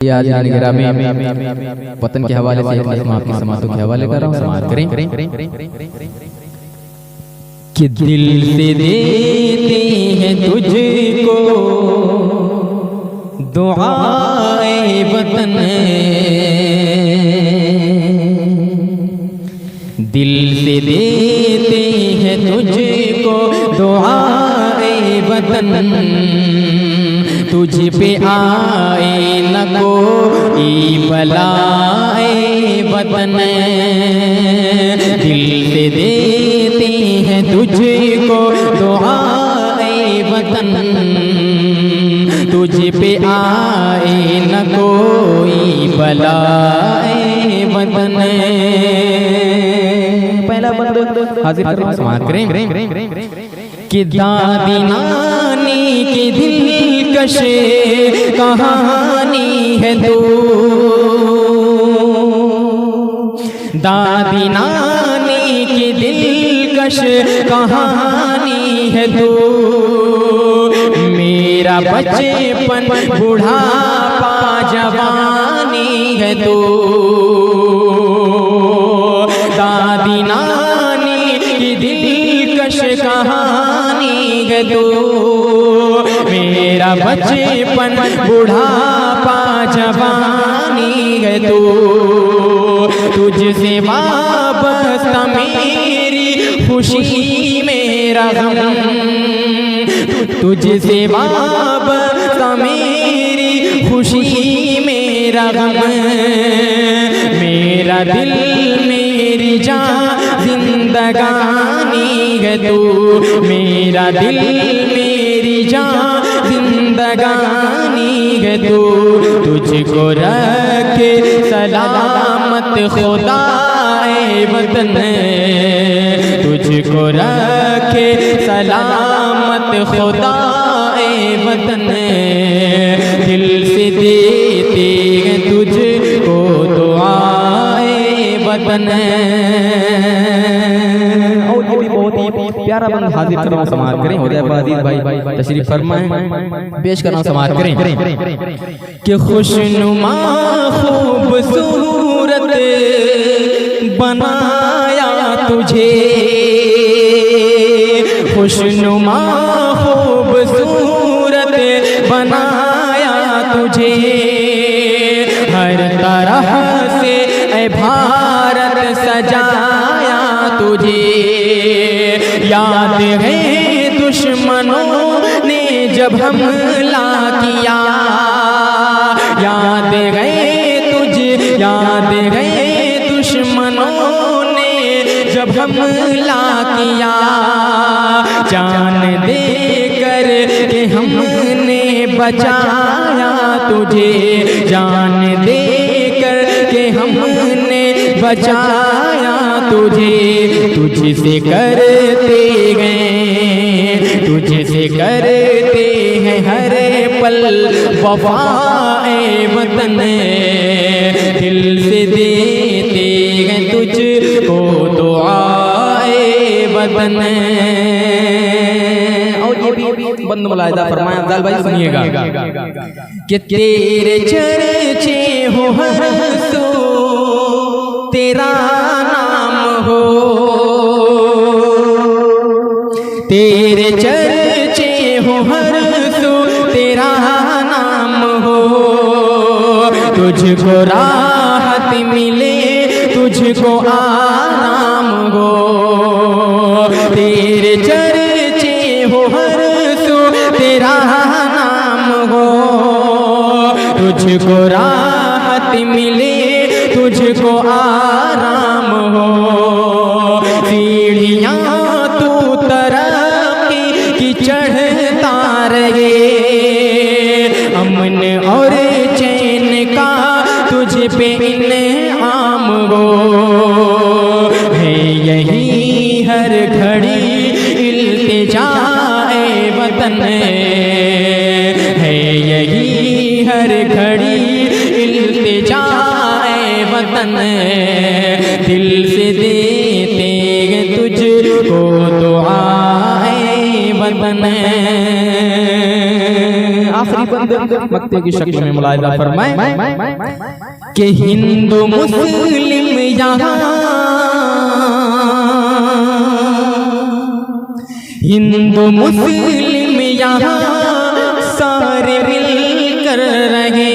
आज गिरामी वतन के हवाले से आपकी समातों के हवाले कर रहा हूँ, समात करें कि दिल से देते हैं तुझको दुआए वतन, दिल से देते हैं तुझको दुआए वतन, तुझ पे आए न कोई बलाए वतन, दिल से देते हैं तुझको दुआए वतन, तुझ पे आए न कोई बलाए वतन। पहला बंद हाजिर समात करें कि दादी नानी की दिलकश कहानी है तू, दादी नानी की दिलकश कहानी है तू, मेरा बचपन बुढ़ापा जवानी है तू, दादी नानी की दिलकश कहानी है तू, मेरा बचपन बुढ़ापा जवानी है तू, तुझसे वाबस्ता मेरी खुशी मेरा गम, तुझसे वाबस्ता मेरी खुशी मेरा गम, मेरा दिल मेरी जान जिंदगानी है तू, मेरा दिल मेरी जान जिंदगानी है तू, तुझको रखे सलामत खुदाए वतन, तुझको रखे सलामत खुदाए वतन, दिल से देते हैं तुझको दुआए वतन। प्यारा बंद हाजिर करना समात करें, हो जाए अजीज भाई तशरीफ फरमाएं, पेश करना समात करें कि खुशनुमा खूबसूरत बनाया तुझे, खुशनुमा खूबसूरत बनाया तुझे, हर तरह से ऐ भारत सजाया तुझे, याद है दुश्मनों ने जब हमला किया, याद है दुश्मनों ने जब हमला किया, जान दे कर के हमने बचाया तुझे, जान दे कर के हमने बचाया तुझे, तुझसे करते हैं, तुझसे करते हैं हर पल वफाए वतन, दिल से देते हैं तुझको दुआए वतन। और ये भी बंद मुलाहिदा फरमाया अफजाल भाई, सुनिएगा कि तेरे चर्चे हो हर सो तेरा नाम हो, तेरे चर्चे हो हर सो तेरा नाम हो, तुझको राहत मिले तुझको आराम हो, तेरे चर्चे हो हर सो तेरा नाम हो, तुझको राहत मिले तुझको आराम हो, सीढ़ियाँ तू तरक्की की चढ़ता रहे, अमन और चैन का तुझ पे इनाम हो, है यही हर घड़ी इल्तिजाए वतन, है यही हर घड़ी इल्तिजाए वतन, दिल से देते हैं तुझको दुआए वतन। आखिरी खुदाबंद मक्ते की शक्ल में मुलाहिजा फरमाए कि हिंदू मुस्लिम यहाँ, हिंदू मुस्लिम यहाँ सारे मिलकर रहे,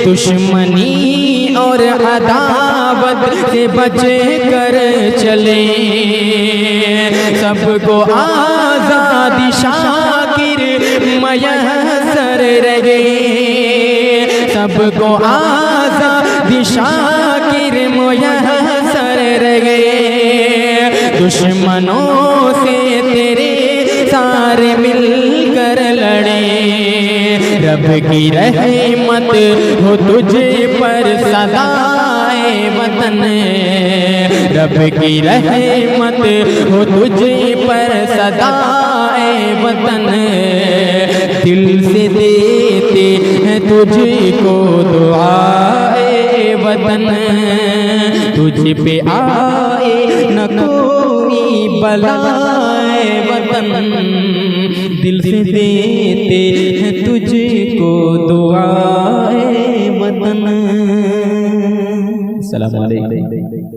दुश्मनी और अदावत से बच कर चले, सबको आजादी शाकिर मयसर रहे, सबको आजादी शाकिर मयसर रहे, दुश्मनों से तेरे सारे मिलकर लड़े, रब की रहमत हो तुझे पर सदाए वतन, रब की रहमत हो तुझे पर सदाए वतन, दिल से देते हैं तुझको दुआए वतन, तुझ पे आए न कोई बलाए वतन, दिल से देते हैं तुझको दुआए वतन। सलाम अलैकुम।